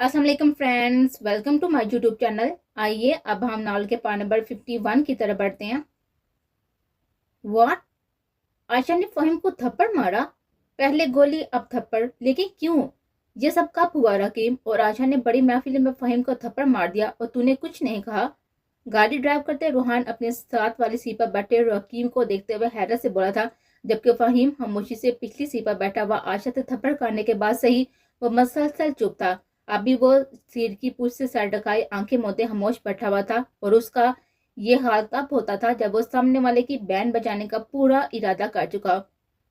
अस्सलाम वालेकुम friends, welcome to my YouTube channel. आइए अब हम नावल के पार्ट नंबर 51 की तरफ बढ़ते हैं। व्हाट? आयशा ने फहीम को थप्पड़ मारा? पहले गोली अब थप्पड़, लेकिन क्यों? ये सब कब हुआ रकीम? और आयशा ने बड़ी महफिल में फहीम को थप्पड़ मार दिया और तूने कुछ नहीं कहा? गाड़ी ड्राइव करते रूहान अपने साथ वाली सीट पर बैठे रकीम को देखते हुए हैरत से बोला था, जबकि फहीम खामोशी से पिछली सीट पर बैठा हुआ आयशा से थप्पड़ खाने के बाद सही वो मसलसल चुप था। अभी वो सीट की पूछ से सर ढकाई आंखें मोते खामोश बैठा हुआ था, और उसका ये हाल तब होता था जब वो सामने वाले की बैंड बजाने का पूरा इरादा कर चुका।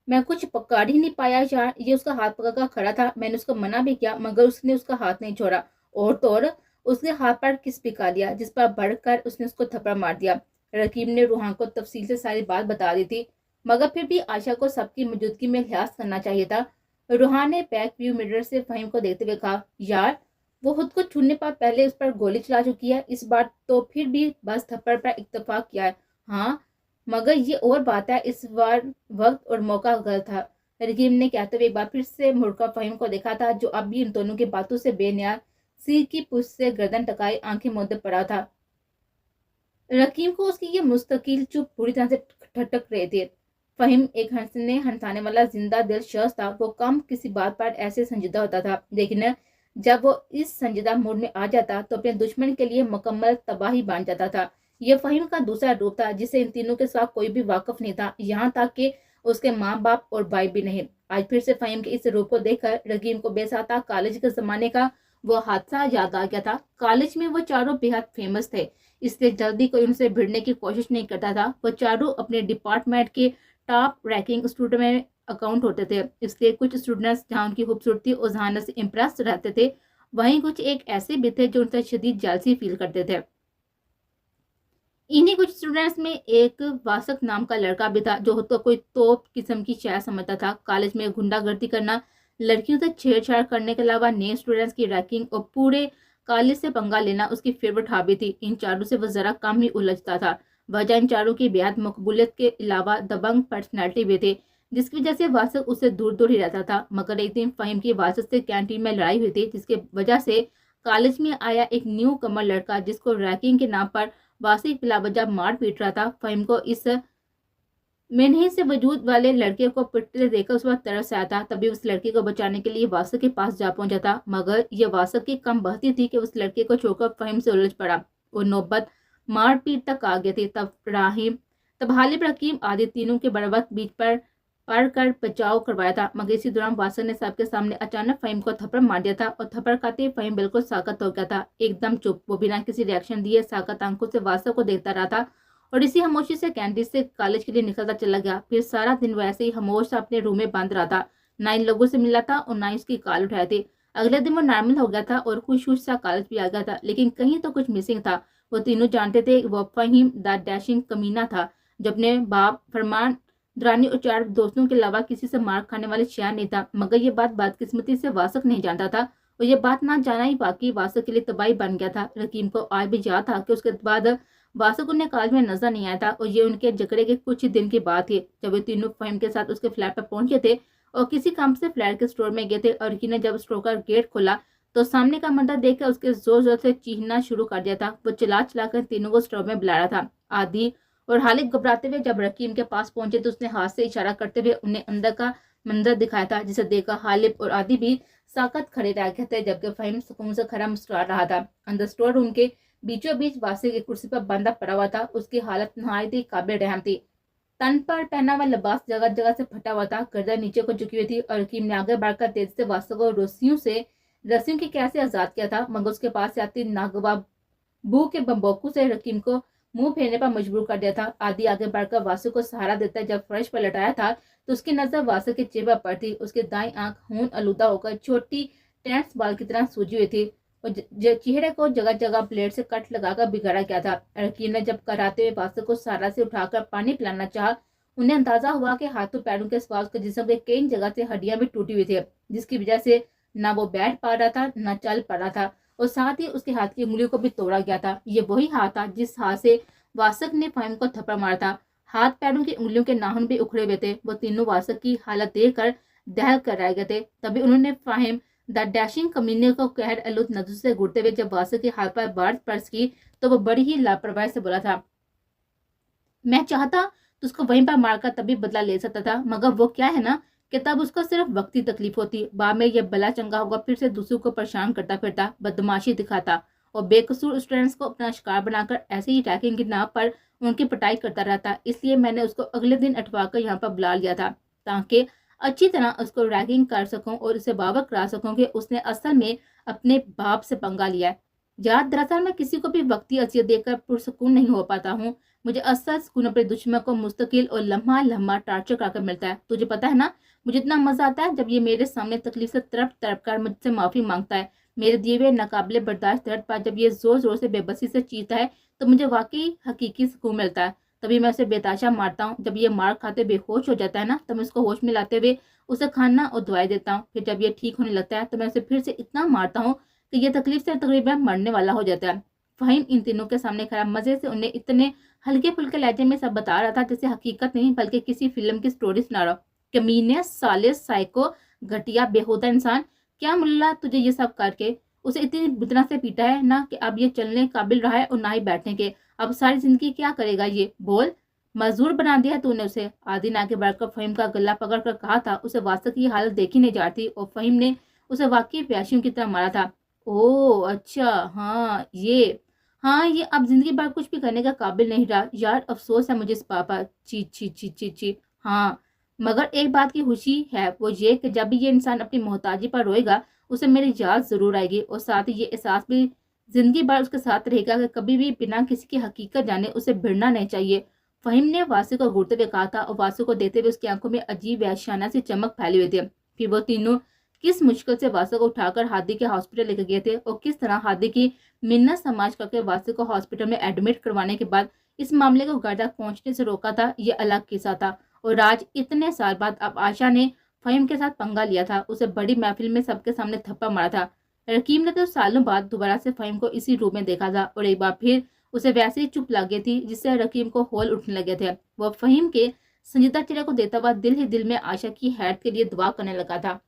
मैं कुछ पकड़ ही नहीं पाया यार, ये उसका हाथ पकड़ खड़ा था। मैंने उसको मना भी किया मगर उसने उसका हाथ नहीं छोड़ा, और तो और उसने हाथ पर किस पिका लिया, जिस पर बढ़कर उसने उसको थप्पड़ मार दिया। रकीब ने रूहान को तफसील से सारी बात बता दी थी, मगर फिर भी आयशा को सबकी मौजूदगी में लिहाज करना चाहिए था। रूहान ने बैक व्यू मिरर से फहीम को देखते हुए कहा, यार वो खुद को छूने पर पहले उस पर गोली चला चुकी है, इस बार तो फिर भी बस थप्पड़ पर इत्तेफाक किया है। हाँ, मगर ये और बात है, इस बार वक्त और मौका गलत था। रकीब ने कहते हुए एक बार फिर से मुड़कर फहीम को देखा था, जो अब भी इन दोनों की बातों से बेनियाज सिर की पुछ से गर्दन टकाई आंखें मूंदे पड़ा था। रकीब को उसकी ये मुस्तकिल चुप पूरी तरह से ठटक रहे थे। फहीम एक हंसने हंसाने वाला जिंदा दिल शख्स था। वो कम किसी बात पर ऐसे संजीदा होता था, लेकिन जब वो इस संजीदा मूड में आ जाता तो अपने दुश्मन के लिए मुकम्मल तबाही बन जाता था। यह फहीम का दूसरा रूप था, जिसे इन तीनों के साथ कोई भी वाकिफ नहीं था, यहाँ तक कि उसके माँ बाप और भाई भी नहीं। आज फिर से फहीम के इस रूप को देखकर रकीब को बेसाता कॉलेज के जमाने का वो हादसा याद आ गया था। कॉलेज में वो चारों बेहद फेमस थे, इसलिए जल्दी कोई उनसे भिड़ने की कोशिश नहीं करता था। वो चारों अपने डिपार्टमेंट के टॉप रैंकिंग स्टूडेंट में अकाउंट होते थे, इसलिए कुछ स्टूडेंट्स जहाँ उनकी खूबसूरती और जहानत से इम्प्रेस रहते थे, वहीं कुछ एक ऐसे भी थे जो उनसे शदीद जालसी फील करते थे। इन्हीं कुछ स्टूडेंट्स में एक वासक नाम का लड़का भी था, जो तो कोई तोप किस्म की शाय समझता था। कॉलेज में गुंडागर्दी करना, लड़कियों से छेड़छाड़ करने के अलावा नए स्टूडेंट्स की रैंकिंग और पूरे कॉलेज से पंगा लेना उसकी फेवरेट हॉबी थी। इन चारों से वो जरा कम ही उलझता था। वजह इन चारों की बेहद मकबूलियत के अलावा दबंग पर्सनैलिटी भी थी, जिसकी वजह से वासक उससे दूर दूर ही रहता था। मगर एक दिन फहीम की वासक से कैंटीन में लड़ाई हुई थी, जिसकी वजह से कॉलेज में आया एक न्यू कमर लड़का, जिसको रैंकिंग के नाम पर वासिक बिलावजा मार पीट रहा था। फहीम को इस मेनही से वजूद वाले लड़के को पिटते देखकर उस पर तरस आया था। तभी उस लड़के को बचाने के लिए वासक के पास जा पहुंचा था, मगर यह वासक की कम बहती थी कि उस लड़के को छोड़कर फहीम से उलझ पड़ा और नौबत मारपीट तक आ गई थी। तब हालिब रकीम आदि तीनों के बराबर बीच पर पढ़ कर बचाव करवाया था, मगर इसी दौरान वासक ने सबके सामने अचानक फहीम को थप्पड़ मार दिया था, और थप्पड़ खाते ही फहीम बिल्कुल साकत हो गया था, एकदम चुप। वो बिना किसी रिएक्शन दिए साकत आंखों से वासक को देखता रहा था, और इसी खामोशी से कैंटीन से कॉलेज के लिए निकलता चला गया। फिर सारा दिन वैसे ही खामोश अपने रूम में बंद रहा था, ना इन लोगों से मिला था और ना ही उसकी कॉल उठाई थी। अगले दिन वो नॉर्मल हो गया था और खुश खुश सा कॉलेज भी आ गया था, लेकिन कहीं तो कुछ मिसिंग था। वो तीनों जानते थे वो फहीम द डैशिंग कमीना था, जो अपने बाप फरमान दुरानी और चार दोस्तों के अलावा किसी से मार खाने वाले शहर नहीं था। मगर ये बात बदकिस्मती से वासक नहीं जानता था, और ये बात ना जाना ही बाकी वासक के लिए तबाही बन गया था। रकीम को आज भी याद था कि उसके बाद वासक उन्हें कॉलेज में नजर नहीं आया था, और ये उनके झगड़े के कुछ ही दिन की बात थी, जब वे तीनों फहीम के साथ उसके फ्लैट पर पहुंचे थे और किसी काम से फ्लैट के स्टोर में गए थे। और रकीब ने जब स्टोर का गेट खोला तो सामने का मंदिर देखकर उसके जोर जोर से चीखना शुरू कर दिया था। वो चिल्ला चिल्लाकर तीनों को स्टोर में बुला रहा था। आदि और हालिद घबराते हुए जब रकीम के पास पहुंचे तो उसने हाथ से इशारा करते हुए उन्हें अंदर का मंजर दिखाया था, जिसे देखकर हालिद और आदि भी साकत खड़े रह गए थे, जबकि फहीम सुकून से खरा मुस्कुरा रहा था। अंदर स्टोर रूम के बीचों बीच वासिक एक कुर्सी पर बंधा पड़ा हुआ था। उसकी हालत नहायत ही काबिल रहम थी। तन पर पहना हुआ लिबास जगह जगह से फटा हुआ था, गर्दन नीचे को झुकी हुई थी, और हकीम ने आगे बढ़कर तेज से वासिक को रस्सियों की कैसे आजाद किया था, मगर उसके पास से आती नागवाब बू के बम्बोकू से रकीम को मुंह फेरने पर मजबूर कर दिया था। आदि आगे बढ़कर वासु को सहारा देता जब फर्श पर लटाया था तो उसकी नजर वासु के चेहरे पर थी। उसके दाईं आंख खून आलूदा होकर छोटी टेंस बाल की तरह सूजी हुई थी, और चेहरे को जगह जगह ब्लेड से कट लगाकर बिगाड़ा गया था। रकीम ने जब कराते हुए वासु को सहारा से उठाकर पानी पिलाना चाहा, उन्हें अंदाजा हुआ कि हाथों पैरों के सिवा उसके जिस्म के कई जगह से हड्डियां भी टूटी हुई थी, जिसकी वजह से ना वो बैठ पा रहा था ना चल पा रहा था, और साथ ही उसके हाथ की उंगलियों को भी तोड़ा गया था। ये वही हाथ था जिस हाथ से वासक ने फहीम को थप्पड़ मारा था। हाथ पैरों की उंगलियों के नाखून भी उखड़े हुए थे। वो तीनों वासक की हालत देख कर दहल कर रह गए थे। तभी उन्होंने फहीम द डैशिंग कमीने को कहर अलुत नजर से घूरते हुए जब वासु के हाथ पर बार स्पर्श की तो वो बड़ी ही लापरवाही से बोला था, मैं चाहता तो उसको वहीं पर मारकर तभी बदला ले सकता था, मगर वो क्या है ना कि तब उसको सिर्फ वक्ती तकलीफ होती, बाद में ये बला चंगा होगा फिर से दूसरों को परेशान करता फिरता, बदमाशी दिखाता और बेकसूर स्टूडेंट्स को अपना शिकार बनाकर ऐसे ही रैगिंग की नाम पर उनकी पिटाई करता रहता। इसलिए मैंने उसको अगले दिन अटवाकर यहाँ पर बुला लिया था ताकि अच्छी तरह उसको रैगिंग कर सकूं और उसे बावक करा सकूं कि उसने असल में अपने बाप से पंगा लिया है। यार दरअसल मैं किसी को भी वक्ती असियत देकर पुरसकून नहीं हो पाता हूँ। मुझे असल सुकून अपने दुश्मन को मुस्तकिल और लम्हा लम्हा टार्चर करके मिलता है। तुझे पता है ना मुझे इतना मजा आता है जब ये मेरे सामने तकलीफ से तड़प तड़प कर मुझसे माफी मांगता है। मेरे दिए हुए नाकाबिले बर्दाश्त दर्द पर जब ये जोर जोर से बेबसी से चीखता है तो मुझे वाकई हकीकी सुकून मिलता है। तभी मैं उसे बेताशा मारता हूँ। जब ये मार खाते बेहोश हो जाता है ना तब मैं उसको होश में लाते हुए उसे खाना और दवाई देता हूँ। फिर जब ये ठीक होने लगता है तो मैं उसे फिर से इतना मारता हूँ कि ये तकलीफ से तकरीबन मरने वाला हो जाता है। फहीम इन तीनों के सामने खड़ा मजे से उन्हें इतने हल्के फुल्के लहजे में सब बता रहा था जैसे हकीकत नहीं बल्कि किसी फिल्म की स्टोरी सुना रहा। कमीने, साले, साइको, घटिया, बेहुदा इंसान, क्या मुल्ला तुझे ये सब करके। उसे इतनी बुतना से पीटा है ना कि अब ये चलने काबिल रहा है और ना ही बैठने के। अब सारी जिंदगी क्या करेगा ये बोल। मजदूर बना दिया तूने उसे। आदि ने आगे बढ़कर फहीम का गला पकड़ कर कहा था। उसे वास्तव की हालत देखी नहीं जा रही और फहीम ने उसे वाकई प्यासियों की तरह मारा था। ओह अच्छा, हाँ ये अब जिंदगी भर कुछ भी करने का काबिल नहीं रहा। यार अफसोस है मुझे इस पापा। ची ची ची ची ची। हाँ मगर एक बात की खुशी है वो ये कि जब भी ये इंसान अपनी मोहताजी पर रोएगा उसे मेरी याद जरूर आएगी और साथ ही ये एहसास भी जिंदगी भर उसके साथ रहेगा कि कभी भी बिना किसी की हकीकत जाने उसे भिड़ना नहीं चाहिए। फहीम ने वासु को घूरते हुए कहा था और वासु को देते हुए उसकी आंखों में अजीब वहशियाना सी चमक फैली हुई थी। फिर वो तीनों किस मुश्किल से वासु को उठाकर हादी के हॉस्पिटल लेकर गए थे और किस तरह हादी की मिन्नत समाज करके वासु को हॉस्पिटल में एडमिट करवाने के बाद इस मामले को घर तक पहुंचने से रोका था, ये अलग किस्सा था। और आज इतने साल बाद अब आशा ने फहीम के साथ पंगा लिया था, उसे बड़ी महफिल में सबके सामने थप्पड़ मारा था। रकीम ने तो सालों बाद दोबारा से फहीम को इसी रूम में देखा था और एक बार फिर उसे वैसे ही चुप लगी थी जिससे रकीम को होल उठने लगे थे। वो फहीम के संजीदा चेहरे को देता हुआ दिल ही दिल में आशा की हैरत के लिए दुआ करने लगा था।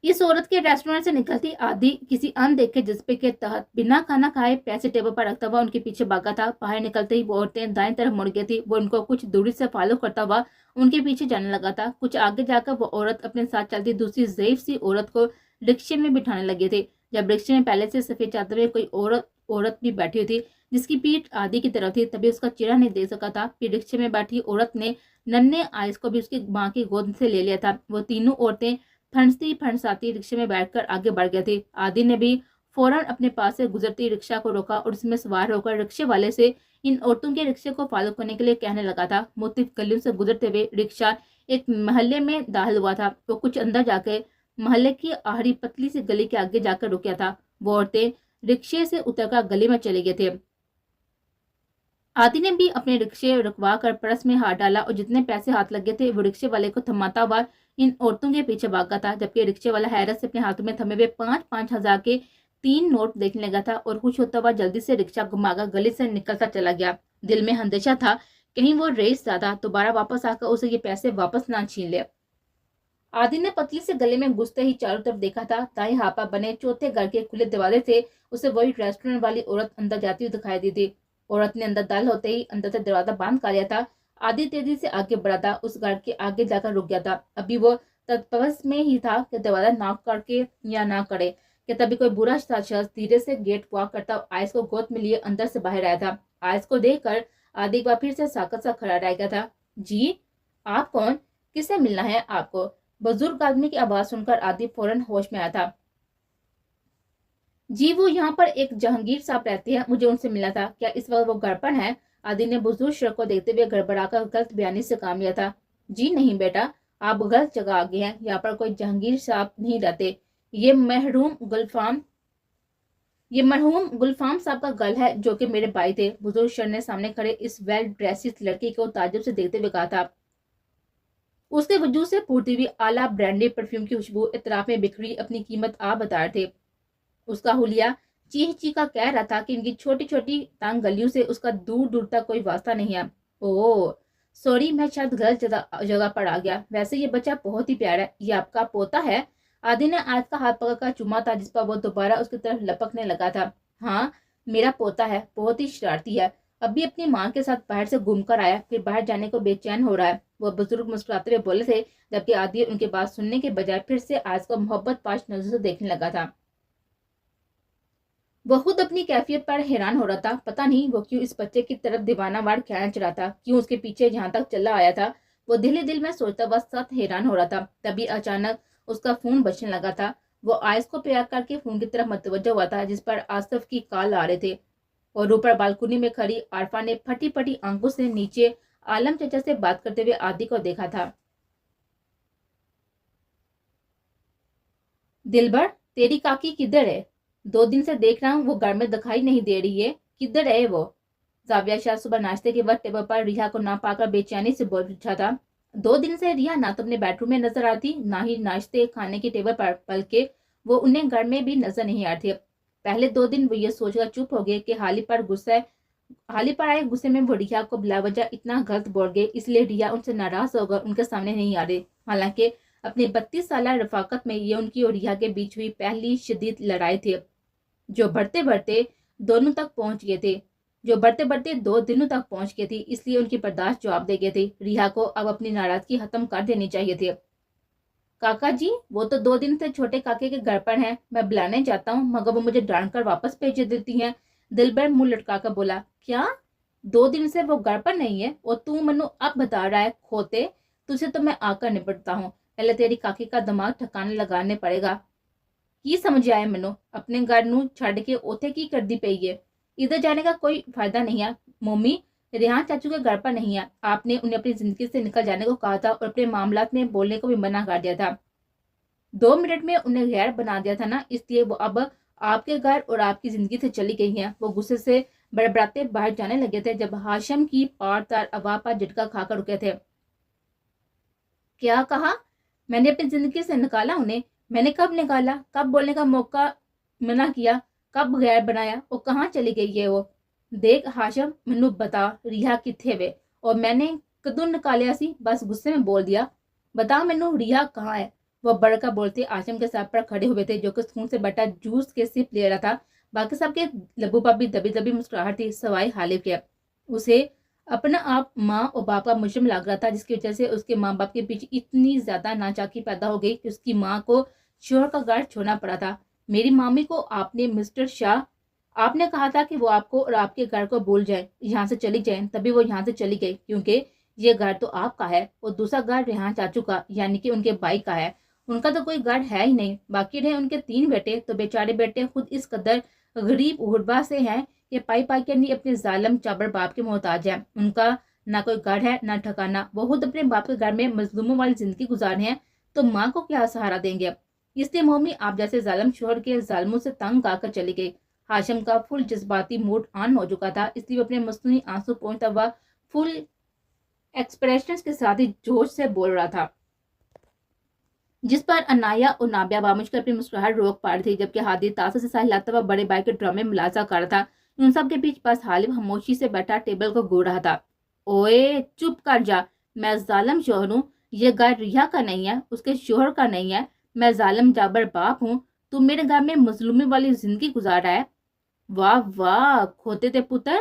इस औरत के रेस्टोरेंट से निकलती आदि किसी अनदेखे जज्बे के तहत बिना खाना खाए पैसे टेबल पर रखता हुआ उनके पीछे भागा था। बाहर निकलते ही वो औरतें दाएं तरफ मुड़ गई थी। वो उनको कुछ दूरी से फॉलो करता हुआ उनके पीछे जाने लगा था। कुछ आगे जाकर वो औरत अपने साथ चलती दूसरी ज़ईफ सी औरत को रिक्शे में बिठाने लगे थे। जब रिक्शे में पहले से सफेद चादर में कोई औरत भी बैठी हुई थी जिसकी पीठ आदि की तरफ थी, तभी उसका चेहरा नहीं देख सका था। फिर रिक्शे में बैठी औरत ने नन्हे आयस को भी उसकी माँ की गोद से ले लिया था। वो तीनों औरतें फंसती फंसाती रिक्शे में बैठकर आगे बढ़ गए थे। आदि ने भी फौरन अपने पास से गुजरती रिक्शा को रोका और उसमें सवार होकर रिक्शे वाले से इन औरतों के रिक्शे को फॉलो करने के लिए कहने लगा था। मुख्तलिफ गलियों से गुजरते हुए रिक्शा एक महल्ले में दाखिल हुआ था। वो कुछ अंदर जाके महल्ले की आहरी पतली सी गली के आगे जाकर रुका था। वो औरतें रिक्शे से उतरकर गली में चले गए थे। आदि ने भी अपने रिक्शे रुकवा कर पर्स में हाथ डाला और जितने पैसे हाथ लगे थे वो रिक्शे वाले को थमाता हुआ इन औरतों के पीछे भागा था, जबकि रिक्शे वाला हैरत से अपने हाथों में थमे हुए 5-5 हजार के 3 नोट देखने लगा था और खुश होता हुआ जल्दी से रिक्शा घुमाकर गली से निकलता चला गया। दिल में अंदेशा था कहीं वो रेस ज्यादा दोबारा वापस आकर उसे ये पैसे वापस ना छीन ले। आदि ने पतली से गले में घुसते ही चारों तरफ देखा था। दाएं हाथ पर बने चौथे घर के खुले दरवाजे से उसे वही रेस्टोरेंट वाली औरत अंदर जाती हुई दिखाई दी थी। औरत ने अंदर दाखिल होते ही अंदर से दरवाजा बंद कर लिया था। आदि तेजी से आगे बढ़ा था। उस घर के आगे जाकर रुक गया था। अभी वो तत्परस में ही था कि दरवाजा नॉक करके या ना करे कि तभी कोई बुरा शख्स धीरे से गेट वॉक करता आयस को गोद में लिए अंदर से बाहर आया था। आयस को देखकर आदि एक बार फिर से साकत सा खड़ा रह गया था। जी आप कौन, किससे मिलना है आपको? बुजुर्ग आदमी की आवाज सुनकर आदि फौरन होश में आया था। जी वो यहाँ पर एक जहांगीर साहब रहते हैं, मुझे उनसे मिला था। क्या इस वक्त वो घर पर है? आदि ने बुजुर्ग शख्स को देखते हुए गड़बड़ाकर गलत बयानी से काम लिया था। जी नहीं बेटा, आप गलत जगह आ गए हैं। यहाँ पर कोई जहांगीर साहब नहीं रहते। ये मरहूम गुलफाम साहब का गल है जो कि मेरे भाई थे। बुजुर्ग शख्स ने सामने खड़े इस वेल ड्रेसिस लड़की को ताज्जुब से देखते हुए कहा था। उसके वजूद से फूटती हुई आला ब्रांडेड परफ्यूम की खुशबू इतराफ में बिखरी अपनी कीमत आप बता रहे थे। उसका हुलिया चीख चीखा कह रहा था कि इनकी छोटी छोटी तंग गलियों से उसका दूर दूर तक कोई वास्ता नहीं है। ओह सॉरी, मैं शायद गलत जगह पर आ गया। वैसे ये बच्चा बहुत ही प्यारा है। ये आपका पोता है? आदि ने आज का हाथ पकड़कर चूमा था, जिस पर वो दोबारा उसकी तरफ लपकने लगा था। हाँ, मेरा पोता है, बहुत ही शरारती है। अभी अपनी माँ के साथ बाहर से घूम कर आया, फिर बाहर जाने को बेचैन हो रहा है। वो बुजुर्ग मुस्कुराते हुए बोले थे, जबकि आदि उनकी बात सुनने के बजाय फिर से आज को मोहब्बत पाश नजर से देखने लगा था। वो खुद अपनी कैफियत पर हैरान हो रहा था। पता नहीं वो क्यों इस बच्चे की तरफ दीवाना वार खींच रहा था, क्यों उसके पीछे जहां तक चला आया था। वो दिल ही दिल में सोचता हुआ साथ हैरान हो रहा था। तभी अचानक उसका फोन बजने लगा था। वो आइस को प्यार करके फोन की तरफ मतवज्जो हुआ था, जिस पर आसिफ की कॉल आ रहे थे। और ऊपर बालकनी में खड़ी आरफा ने फटी फटी आंखों से नीचे आलम चाचा से बात करते हुए आदि को देखा था। दिलबर, तेरी काकी किधर है? 2 दिन से देख रहा हूँ, वो घर में दिखाई नहीं दे रही है। किधर है वो? जाविया शाह सुबह नाश्ते के वक्त टेबल पर रिहा को ना पाकर बेचैनी से बोल पूछा था। 2 दिन से रिहा ना तो अपने बेडरूम में नजर आती, ना ही नाश्ते खाने की टेबल पर, बल्कि वो उन्हें घर में भी नजर नहीं आ रही। पहले 2 दिन वो ये सोचकर चुप हो गए कि हाली पर आए गुस्से में वो रिहा को बिलावजह इतना गलत बोल गए, इसलिए रिहा उनसे नाराज होकर उनके सामने नहीं आ रहे। हालांकि अपनी 32 साल रफाकत में ये उनकी और रिहा के बीच हुई पहली शदीद लड़ाई थी, जो बढ़ते बढ़ते दोनों तक पहुंच गए थे जो बढ़ते बढ़ते 2 दिनों तक पहुंच गई थी। इसलिए उनकी बर्दाश्त जवाब दे गए थे। रिहा को अब अपनी नाराजगी खत्म कर देनी चाहिए थी। काका जी, वो तो 2 दिन से छोटे काके के घर पर हैं। मैं बुलाने जाता हूँ, मगर वो मुझे डांट कर वापस भेज देती हैं। दिलबर मुंह लटका कर बोला। क्या? 2 दिन से वो घर पर नहीं है और तू मनु अब बता रहा है खोते? तुझे तो मैं आकर निपटता हूँ। पहले तेरी काकी का दिमाग ठिकाने लगाने पड़ेगा। की समझ आए मनु? अपने घर नू छड़ के ओथे की करदी पई है? इधर जाने का कोई फायदा नहीं है। मम्मी, रेहान चाचू के घर पर नहीं है। आपने उन्हें अपनी जिंदगी से निकल जाने को कहा था और अपने मामलात में बोलने को भी मना कर दिया था। 2 मिनट में उन्हें गैर बना दिया था ना, इसलिए वो अब आपके घर और आपकी जिंदगी से चली गई हैं। वो गुस्से से बड़बड़ाते बाहर जाने लगे थे जब हाशिम की पार तार आवाज पर झटका खाकर रुके थे। क्या कहा? मैंने अपनी जिंदगी से निकाला उन्हें? मैंने कब निकाला? कब बोलने का मौका मना किया? कब गैर बनाया? और कहाँ चली गई है वो? देख हाशिम, मैनू बता रिहा किथे वे? और मैंने कदों निकालिया सी? बस गुस्से में बोल दिया। बता मैनू रिहा कहाँ है? वो बड़का बोलते हाशिम के सर पर खड़े हुए थे, जो कि खून से बटा जूस के सिप ले रहा था। बाकी सबके लबू पर भी दबी दबी मुस्कुराहट थी, सवाई हालिफ के। उसे अपना आप माँ और बाप का मुजरिम लग रहा था, जिसकी वजह से उसके माँ बाप के पीछे इतनी ज्यादा नाचाकी पैदा हो गई कि उसकी माँ को शोहर का घर छोड़ना पड़ा था। मेरी मामी को आपने मिस्टर शाह, आपने कहा था कि वो आपको और आपके घर को भूल जाए, यहाँ से चली जाए, तभी वो यहाँ से चली गई, क्योंकि ये घर तो आपका है और दूसरा घर रेहान चाचू का यानी कि उनके भाई का है। उनका तो कोई घर है ही नहीं। बाकी रहे उनके 3 बेटे, तो बेचारे बेटे खुद इस कदर गरीब गुरबा से हैं कि पाई पाई के नहीं अपने जालिम चाबर बाप के मोहताज है। उनका ना कोई घर है ना ठिकाना। वो खुद अपने बाप के घर में मजलूमों वाली जिंदगी गुजारे हैं, तो माँ को क्या सहारा देंगे? इसलिए मम्मी आप जैसे जालिम शोहर के जालमों से तंग आकर चली गई। हाशिम का फुल जज्बाती मूड ऑन हो चुका था, इसलिए वो अपने मसनूई आंसू पहुंचता हुआ फुल एक्सप्रेशन के साथ ही जोश से बोल रहा था, जिस पर अनाया और नाबिया बामुझ कर अपनी मुस्कुराहट रोक पा रही थी, जबकि हादी तासा से सहलाता हुआ बड़े भाई के ड्रम में मुलाजा कर रहा था। उन सब के बीच बस हालिम खामोशी से बैठा टेबल को घूर रहा था। ओए चुप कर जा, मैं जालिम शोहर हूँ। ये घर रिहा का नहीं है, उसके शोहर का नहीं है। मैं जालिम जाबर बाप हूँ। तू मेरे घर में मजलूमी वाली जिंदगी गुजार रहा है। वाह वाह खोते थे पुत्र,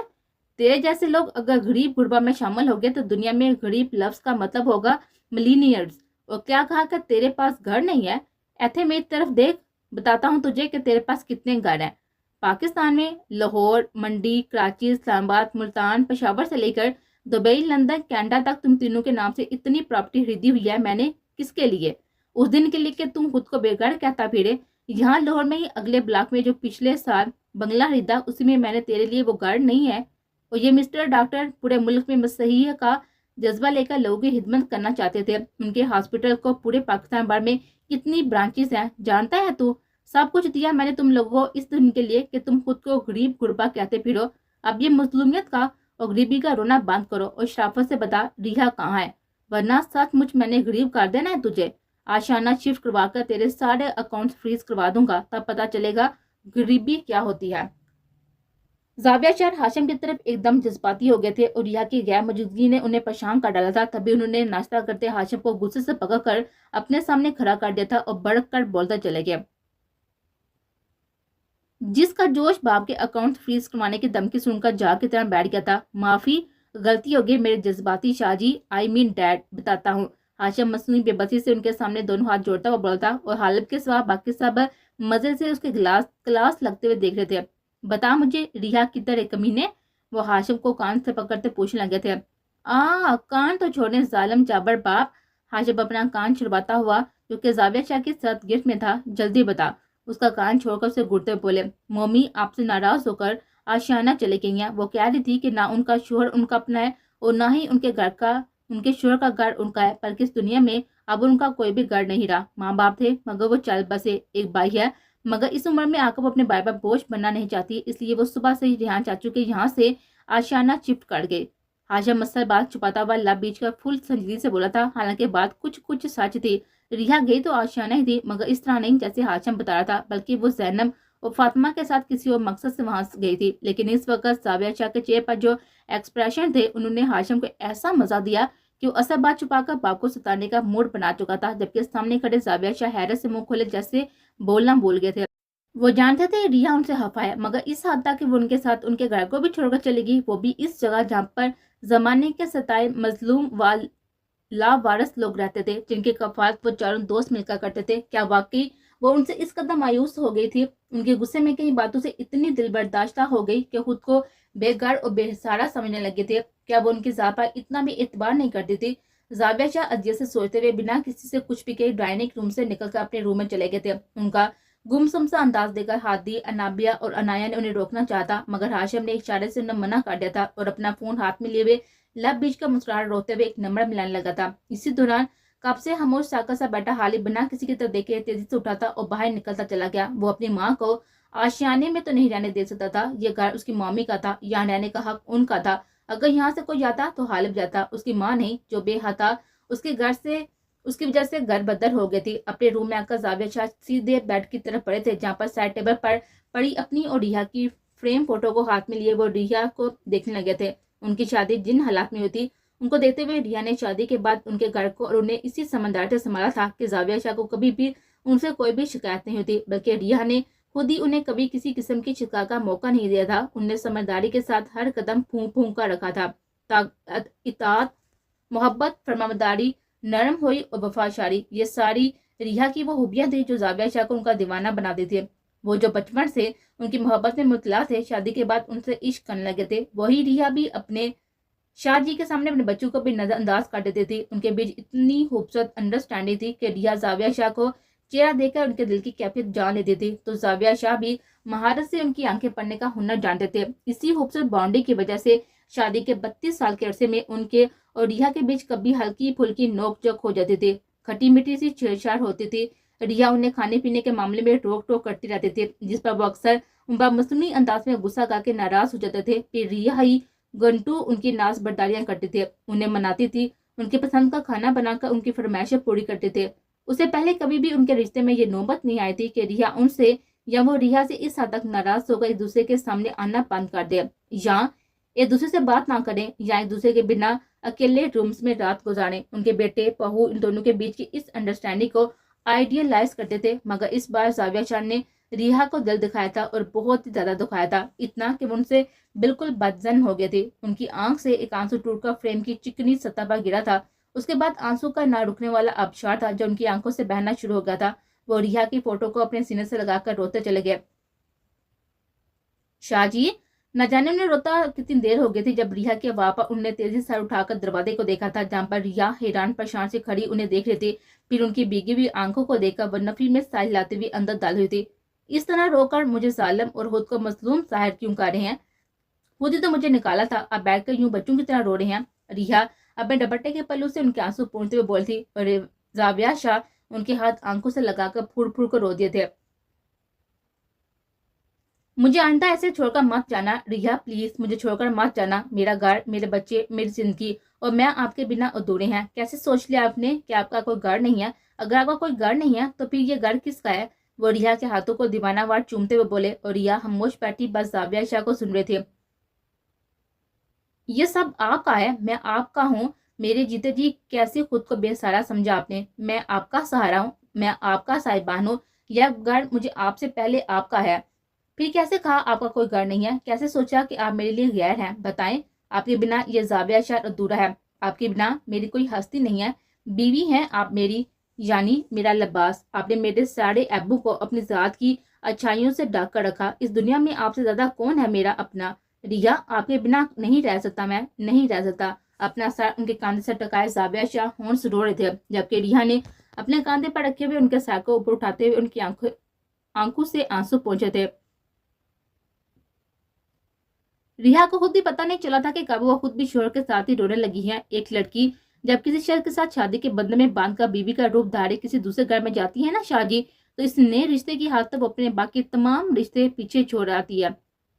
तेरे जैसे लोग अगर गरीब गुरबा में शामिल हो गए तो दुनिया में गरीब लफ्ज का मतलब होगा मिलीनियर्स। और क्या कहा कि तेरे पास घर नहीं है? ऐथे मेरी तरफ देख, बताता हूँ तुझे कि तेरे पास कितने घर हैं। पाकिस्तान में लाहौर, मंडी, कराची, इस्लामाबाद, मुल्तान, पेशावर से लेकर दुबई, लंदन, कनाडा तक तुम तीनों के नाम से इतनी प्रॉपर्टी खरीदी हुई है मैंने। किसके लिए? उस दिन के लिए कि तुम खुद को बेघर कहता फिरे। यहाँ लाहौर में ही अगले ब्लॉक में जो पिछले साल बंगला खरीदा, उसी में मैंने तेरे लिए वो घर नहीं है। और ये मिस्टर डॉक्टर पूरे मुल्क में मसीह का जज्बा लेकर लोगों की खिदमत करना चाहते थे। उनके हॉस्पिटल को पूरे पाकिस्तान भर में कितनी ब्रांचेस हैं जानता है तू? सब कुछ दिया मैंने तुम लोगों को इस दिन के लिए कि तुम खुद को गरीब गुरबा कहते फिरो। अब ये मजलूमियत का और गरीबी का रोना बंद करो और शराफत से बता रिहा कहाँ है, वरना सचमुच मैंने गरीब कर देना है तुझे। आशाना शिफ्ट करवा कर तेरे सारे अकाउंट फ्रीज करवा दूंगा, तब पता चलेगा गरीबी क्या होती है। जाविया चार हाशिम की तरफ एकदम जज्बाती हो गए थे और रिया की गैर मौजूदगी ने उन्हें परेशान कर डाला था। तभी उन्होंने नाश्ता करते हाशिम को गुस्से से पकड़कर अपने सामने खड़ा कर दिया था और भड़क कर बोलता चले गया, जिसका जोश बाप के अकाउंट फ्रीज करवाने की धमकी सुनकर जाग की तरह बैठ गया था। माफी, गलती हो गई मेरे जज्बाती शाहजी, आई मीन डैड, बताता हूँ। हाशिम मसनूई बेबसी से उनके सामने दोनों हाथ जोड़ता हुआ बोलता और हालिब के सिवा बाकी सब मजे से उसके क्लास लगते हुए देख रहे थे। बता मुझे, रिया किधर है कमीने? वो हाशिम को कान से पकड़ते पूछने लगे थे। कान तो छोड़ने जालिम जाबर बाप। हाशिम अपना कान छुड़वाता हुआ जो कि जाविया शाह के साथ गिफ्ट में था, जल्दी बता। उसका कान छोड़कर उसे घूरते बोले, मम्मी आपसे नाराज होकर आशियाना चले गई हैं। वो कह रही थी कि ना उनका शोहर उनका अपना है और ना ही उनके शोहर का घर उनका है, बल्कि इस दुनिया में अब उनका कोई भी घर नहीं रहा। माँ बाप थे मगर वो चल बसे, एक भाई है मगर इस उम्र में आकर वो अपने भाई पर बोझ बनना नहीं चाहती, इसलिए वो सुबह से ही रेहान चाचू के यहाँ से आशियाना शिफ्ट कर गए। हाशिम मसल बात छुपाता हुआ लब बीच का फुल संजीदगी से बोला था, हालांकि बात कुछ कुछ सच थी। रिया गई तो आशियाना ही थी मगर इस तरह नहीं जैसे हाशिम बता रहा था, बल्कि वो जैनब और फातिमा के साथ किसी और मकसद से वहां गई थी। लेकिन इस वक्त जाविया शाह के चेहरे पर जो एक्सप्रेशन थे उन्होंने हाशिम को ऐसा मजा दिया कि वो असल बात छुपाकर बाप को सताने का मूड बना चुका था, जबकि सामने खड़े जाविया शाह हैरत से मुंह खोले जैसे बोलना भूल गए थे। वो जानते थे रिया उनसे हफा है, मगर इस हद तक कि वो उनके साथ उनके घर को भी छोड़कर चलेगी, वो भी इस जगह जहाँ पर जमाने के सताए मजलूम वाल लावारस लोग रहते थे, जिनकी कफालत वो चारों दोस्त मिलकर करते थे। क्या वाकई वो उनसे इस कदर मायूस हो गई थी? उनके गुस्से में कई बातों से इतनी दिल बर्दाश्त हो गई कि खुद को बेघर और बेसहारा समझने लगे थे। क्या वो उनकी जात पर इतना भी एतबार नहीं करती थी? जाविया शाह अजियत से सोचते हुए बिना किसी से कुछ भी कहे डाइनिंग रूम से निकलकर अपने रूम में चले गए थे। उनका गुमसुम सा अंदाज देखकर हादी, अनाबिया और अनाया ने उन्हें रोकना चाहा, मगर हाशिम ने इशारे से उन्हें मना कर दिया था और अपना फोन हाथ में लिए हुए लब बीच का मुस्कुराहट रोते हुए एक नंबर मिलाने लगा था। इसी दौरान कब से खामोश साका सा बैठा हालिब बिना किसी की तरफ देखे तेजी से उठाता और बाहर निकलता चला गया। वो अपनी माँ को आशियाने में तो नहीं रहने दे सकता था, ये घर उसकी मम्मी का था, यहाँ रहने का हक उनका था। अगर यहाँ से कोई जाता तो हालिब जाता, उसकी माँ नहीं जो बेहता उसके घर से उसकी वजह से घर बदर हो गई थी। अपने रूम में आकर जाविया शाह सीधे बेड की तरफ पड़े थे, जहाँ पर साइड टेबल पर पड़ी अपनी और रिया की फ्रेम फोटो को हाथ में लिए वो रिया को देखने लगे थे। उनकी शादी जिन हालात में हुई थी उनको देखते हुए रिया ने शादी के बाद उनके घर को और उन्हें इसी समझदारी से संभाला था कि जाविया शाह को कभी भी उनसे कोई भी शिकायत नहीं होती, बल्कि रिया ने खुद ही उन्हें कभी किसी किस्म की शिकायत का मौका नहीं दिया था। उन्हें समझदारी के साथ हर कदम फूंक फूंक कर रखा था। इताअत, मोहब्बत, फरमाबरदारी, नरम हुई और वफाशारी, ये सारी रिया की वो खूबियां थी जो जाविया शाह को उनका दीवाना बनाती थी। वो जो बचपन से उनकी मोहब्बत में मुतला थे, शादी के बाद उनसे इश्क करने लगे थे, वही रिया भी अपने शाह जी के सामने अपने बच्चों को भी नजरअंदाज कर देती थी। उनके बीच इतनी खूबसूरत अंडरस्टैंडिंग थी कि रिया जाविया शाह को चेहरा देखकर उनके दिल की कैफियत जान लेती थी, तो जाविया शाह भी महारत से उनकी आंखें पढ़ने का हुनर जानते थे। इसी खूबसूरत बाउंड्री की वजह से शादी के 32 साल के अरसे में उनके और रिया के बीच कभी हल्की फुल्की नोक झोंक हो जाती थी, खटी मीठी सी छेड़छाड़ होती थी। रिया उन्हें खाने पीने के मामले में रोक टोक करती रहती थी, जिस पर वो अक्सर उन पर मसनूई अंदाज में गुस्सा करके नाराज हो जाते थे। फिर रिया ही घंटों उनकी नाज बर्दारियां करती थी, उन्हें मनाती थी, उनके पसंद का खाना बनाकर उनकी फरमाइशें पूरी करते थे। उससे पहले कभी भी उनके रिश्ते में ये नौबत नहीं आई थी कि रिया उनसे या वो रिया से इस हद तक नाराज होकर एक दूसरे के सामने आना बंद कर दे, या एक दूसरे से बात ना करें, या एक दूसरे के बिना अकेले रूम्स में रात गुजारें। उनके बेटे बहू इन दोनों के बीच की इस अंडरस्टैंडिंग को आइडियलाइज करते थे, मगर इस बार जाविया शाह ने रिया को दिल दिखाया था और बहुत ही ज्यादा दुखाया था, इतना कि वो उनसे बिल्कुल बदजन हो गए थे। उनकी आंख से एक आंसू टूटकर फ्रेम की चिकनी सतह पर गिरा था। उसके बाद आंसू का ना रुकने वाला आबशार था जो उनकी आंखों से बहना शुरू हो गया था। वो रिया की फोटो को अपने सीने से लगाकर रोते चले गए। शाहजी, न जाने उन्हें रोता कितनी देर हो गई थी जब रिया के वापस उन्हें तेजी से उठाकर दरवाजे को देखा था, जहाँ पर रिया हैरान परेशान से खड़ी उन्हें देख रही थी। फिर उनकी भीगी हुई आंखों को देखकर वह नफी में साइल लाते हुए अंदर डाल हुई थी। इस तरह रोकर मुझे जालिम और खुद को मजलूम जाहिर क्यों कर रहे हैं? खुद ही तो मुझे निकाला था, अब बैठकर यूं बच्चों की तरह रो रहे हैं। रिया अपने दुपट्टे के पल्लू से उनके आंसू पोंछते हुए बोलती और जाविया शाह उनके हाथ आंखों से लगाकर फूड़ फूड़ कर रो दिए थे। मुझे आइंदा ऐसे छोड़कर मत जाना रिया, प्लीज मुझे छोड़कर मत जाना। मेरा घर, मेरे बच्चे, मेरी जिंदगी और मैं आपके बिना अधूरे हैं। कैसे सोच लिया आपने कि आपका कोई घर नहीं है? अगर आपका कोई घर नहीं है तो फिर ये घर किसका है? वो रिया के हाथों को दीवानावार चूमते हुए बोले और रिया खामोश बैठी बस जाविया शाह को सुन रहे थे। یہ سب آپ کا ہے، میں آپ کا ہوں۔ میرے جیتے جی کیسے خود کو بے سہارا سمجھا آپ نے؟ میں آپ کا سہارا ہوں، میں آپ کا صاحبان ہوں، یہ گھر مجھے آپ سے پہلے آپ کا ہے۔ پھر کیسے کہا آپ کا کوئی گھر نہیں ہے؟ کیسے سوچا کہ آپ میرے لیے غیر ہیں؟ بتائیں، آپ کے بنا یہ زاویہ شہر ادھورا ہے، آپ کے بنا میری کوئی ہستی نہیں ہے۔ بیوی ہیں آپ میری، یعنی میرا لباس۔ آپ نے میرے سارے عیبوں کو اپنی ذات کی اچھائیوں سے ڈھک کر رکھا۔ اس دنیا میں آپ سے زیادہ کون ہے میرا اپنا؟ ریا، آپ کے بنا نہیں رہ سکتا، میں نہیں رہ سکتا۔ اپنا سر ان کے کاندھے سے ٹکائے زاویہ شاہ ہون سے رو رہے تھے، جبکہ ریا نے اپنے کاندھے پر رکھے ہوئے ان کے سر کو اوپر اٹھاتے ہوئے ان کی آنکھوں سے آنسو پہنچے تھے۔ ریا کو خود بھی پتہ نہیں چلا تھا کہ کب وہ خود بھی شوہر کے ساتھ ہی رونے لگی ہے۔ ایک لڑکی جب کسی شخص کے ساتھ شادی کے بندھن میں باندھ کر بیوی کا روپ دھارے کسی دوسرے گھر میں جاتی ہے نا شاہ جی، تو اس نئے رشتے کی حالت وہ اپنے باقی تمام رشتے پیچھے چھوڑ آتی ہے۔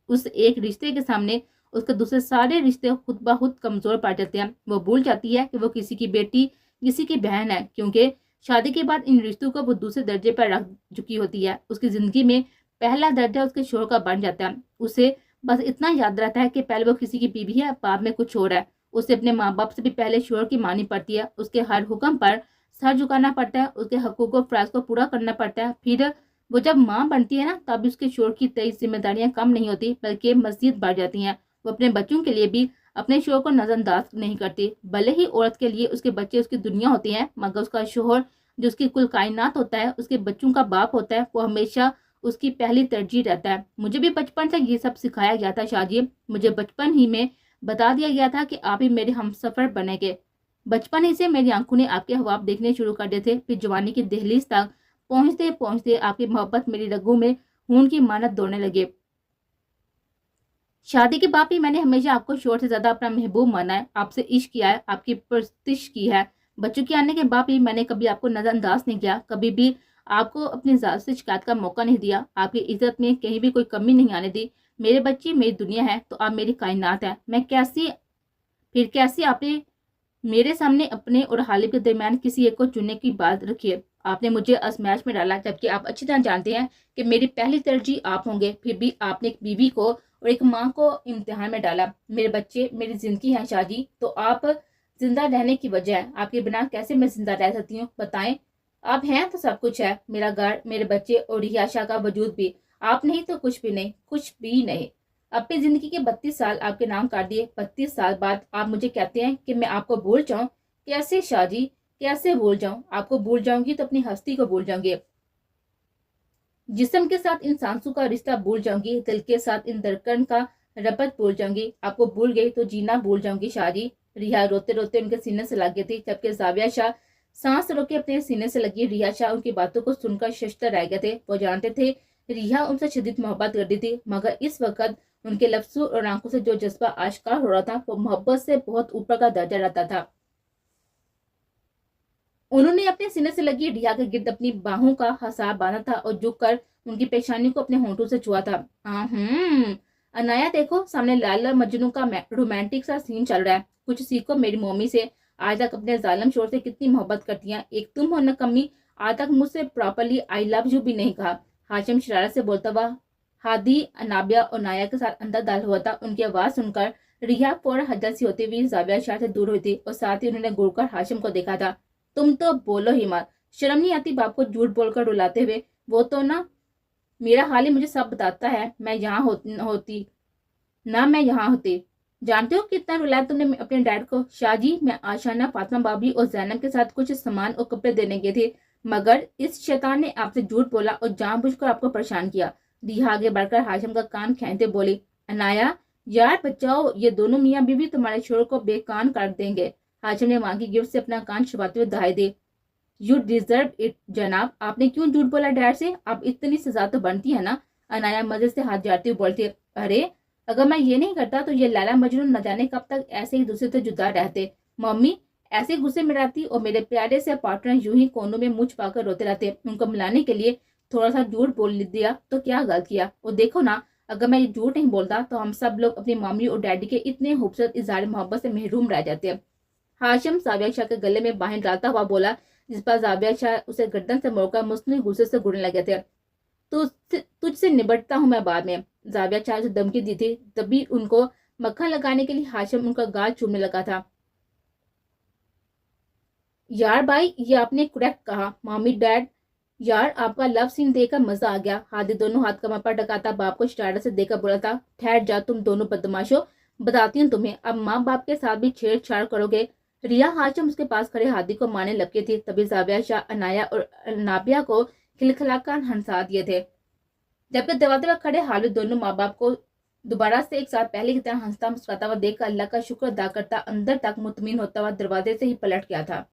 اس ایک رشتے کے سامنے اس کے دوسرے سارے رشتے خود بخود کمزور پڑ جاتے ہیں۔ وہ بھول جاتی ہے کہ وہ کسی کی بیٹی، کسی کی بہن ہے، کیونکہ شادی کے بعد ان رشتوں کو وہ دوسرے درجے پر رکھ چکی ہوتی ہے۔ اس کی زندگی میں پہلا درجہ اس کے شوہر کا بن جاتا ہے۔ اسے بس اتنا یاد رہتا ہے کہ پہلے وہ کسی کی بیوی ہے، بعد میں کچھ اور ہے۔ اسے اپنے ماں باپ سے بھی پہلے شوہر کی مانی پڑتی ہے، اس کے ہر حکم پر سر جھکانا پڑتا ہے، اس کے حقوق و فرائض کو پورا کرنا پڑتا ہے۔ پھر وہ جب ماں بنتی ہے نا، تب اس کے شوہر کی 23 ذمہ داریاں کم نہیں ہوتی بلکہ مزید بڑھ جاتی ہیں۔ وہ اپنے بچوں کے لیے بھی اپنے شوہر کو نظر انداز نہیں کرتی۔ بھلے ہی عورت کے لیے اس کے بچے اس کی دنیا ہوتی ہیں، مگر اس کا شوہر جو اس کی کل کائنات ہوتا ہے، اس کے بچوں کا باپ ہوتا ہے، وہ ہمیشہ اس کی پہلی ترجیح رہتا ہے۔ مجھے بھی بچپن سے یہ سب سکھایا گیا تھا شاہ جی، مجھے بچپن ہی میں بتا دیا گیا تھا کہ آپ ہی میرے ہم سفر بنے گے۔ بچپن ہی سے میری آنکھوں نے آپ کے خواب دیکھنے شروع کر دیے تھے، پھر جوانی کی دہلیز تک پہنچتے پہنچتے آپ کی محبت میری رگوں میں خون کی مانت دوڑنے لگے۔ شادی کے بعد بھی میں نے ہمیشہ آپ کو شوہر سے زیادہ اپنا محبوب مانا ہے، آپ سے عشق کیا ہے، آپ کی پرستش کی ہے۔ بچوں کے آنے کے بعد بھی میں نے کبھی آپ کو نظر انداز نہیں کیا، کبھی بھی آپ کو اپنی ذات سے شکایت کا موقع نہیں دیا، آپ کی عزت میں کہیں بھی کوئی کمی نہیں آنے دی۔ میرے بچے میری دنیا ہے تو آپ میری کائنات ہے۔ میں کیسی آپ نے میرے سامنے اپنے اور حالب کے درمیان کسی ایک کو چننے کی بات رکھی ہے؟ آپ نے مجھے ازمائش میں ڈالا، جبکہ آپ اچھی طرح جانتے ہیں کہ میری پہلی ترجیح آپ ہوں گے۔ پھر بھی آپ نے ایک بیوی کو اور ایک ماں کو امتحان میں ڈالا۔ میرے بچے میری زندگی ہیں شاہ جی، تو آپ زندہ رہنے کی وجہ ہے۔ آپ کے بنا کیسے میں زندہ رہ سکتی ہوں؟ بتائیں، آپ ہیں تو سب کچھ ہے، میرا گھر، میرے بچے اور رہائشہ کا وجود بھی۔ آپ نہیں تو کچھ بھی نہیں، کچھ بھی نہیں۔ اپنی زندگی کے 32 سال آپ کے نام کر دیے، 32 سال بعد آپ مجھے کہتے ہیں کہ میں آپ کو بھول جاؤں؟ کیسے شاہ جی، کیسے بھول جاؤں؟ آپ کو بھول جاؤں گی تو اپنی ہستی کو بھول جاؤں گی، جسم کے ساتھ ان سانسوں کا رشتہ بھول جاؤں گی، دل کے ساتھ ان دھڑکن کا ربط بھول جاؤں گی۔ آپ کو بھول گئی تو جینا بھول جاؤں گی شاہ جی۔ ریا روتے روتے ان کے سینے سے لگ گئی تھی، جبکہ زاویہ شاہ سانس روکے اپنے سینے سے لگی۔ ریا شاہ ان کی باتوں کو سن کر ششدر رہ گئے تھے۔ وہ جانتے تھے ریا ان سے شدید محبت کرتی تھی، مگر اس وقت ان کے لفظوں اور آنکھوں سے جو جذبہ آشکار ہو رہا تھا وہ محبت سے بہت اوپر کا درجہ رہتا تھا۔ انہوں نے اپنے سینے سے لگی ریا کے گرد اپنی باہوں کا حصار باندھا تھا اور جھک کر ان کی پیشانی کو اپنے ہونٹوں سے چھوا تھا۔ انایا دیکھو، سامنے لیلا مجنوں کا رومانٹک سا سین چل رہا ہے، کچھ سیکھو میری مومی سے۔ آج تک اپنے ظالم شوہر سے کتنی محبت کرتی ہیں، ایک تم ہو نکمی، آج تک مجھ سے پراپرلی آئی لو یو بھی نہیں کہا۔ ہاشم شرارت سے بولتا ہوا ہادی انابیہ اور نایا کے ساتھ اندر داخل ہوا تھا۔ ان کی آواز سن کر ریا فوراً حجر سی ہوتی ہوئی زاویہ شہر سے دور ہوئی تھی اور ساتھ ہی انہوں نے گڑ کر ہاشم کو دیکھا تھا۔ تم تو بولو ہی مت، شرم نہیں آتی باپ کو جھوٹ بول کر رلاتے ہوئے؟ وہ تو نا میرا حال ہی مجھے سب بتاتا ہے، میں یہاں ہوتی نہ میں یہاں ہوتی۔ جانتے ہو کتنا رلایا تم نے اپنے ڈیڈ کو؟ شاہ جی، میں آشانہ، فاطمہ بابی اور زینب کے ساتھ کچھ سامان اور کپڑے دینے گئے تھے، مگر اس شیطان نے آپ سے جھوٹ بولا اور جان بوجھ کر آپ کو پریشان کیا۔ ریا آگے بڑھ کر ہاشم کا کان کھینچتے بولی، انایا یار بچاؤ، یہ دونوں میاں بیوی تمہارے شوہر کو بے کان کر دیں گے۔ ہاشم نے ماں کی گرفت سے اپنا کان چھپاتے ہوئے دہائی دی۔ یو ڈیزرو اٹ جناب، آپ نے کیوں جھوٹ بولا ڈیڈ سے؟ آپ اتنی سزا تو بنتی ہے نا۔ انایا مزے سے ہاتھ جاڑتی ہوئی بولتی، ارے اگر میں یہ نہیں کرتا تو یہ لیلا مجنون نہ جانے کب تک ایسے ہی دوسرے سے جدا رہتے۔ ممی ایسے غصے میں رہتی اور میرے پیارے سے پارٹنر یوں ہی کونوں میں منہ چھپا کر روتے رہتے۔ ان کو ملانے کے لیے تھوڑا سا جھوٹ بول دیا تو کیا غلط کیا؟ اور دیکھو نا، اگر میں یہ جھوٹ نہیں بولتا تو ہم سب لوگ اپنی ممی اور ڈیڈی کے اتنے خوبصورت اظہار محبت سے محروم رہ جاتے۔ ہاشم زاویہ شاہ کے گلے میں باہیں ڈالتا ہوا بولا، جس پر زاویہ شاہ اسے گردن سے موڑ کر مصنوعی غصے سے گڑنے لگے تھے۔ تجھ سے نبٹتا ہوں میں بعد میں۔ زاویہ شاہ سے دھمکی دی تھی، تبھی ان کو मक्खन लगाने के लिए हाशिम उनका गाल चूमने लगा था। यार भाई, ये आपने करेक्ट कहा। मम्मी डैड, यार आपका लव सीन देखकर मजा आ गया। हादी दोनों हाथ कमर पर टकाता बाप को स्टार्टर से देखकर बोला था, ठहर जा तुम दोनों बदमाशो, बताती हूँ तुम्हें, अब माँ बाप के साथ भी छेड़छाड़ करोगे। रिया हाशिम उसके पास खड़े हादी को मारने लगे थी, तभी जाविया शाह, अनाया और नाबिया को खिलखिलाकर हंसा दिए थे। जबकि दरवाजे पर खड़े हालिद दोनों माँ बाप को दोबारा से एक साथ पहले की तरह हंसता मुस्कुराता हुआ देखकर अल्लाह का शुक्र अदा करता अंदर तक मुतमिन होता हुआ दरवाजे से ही पलट गया था।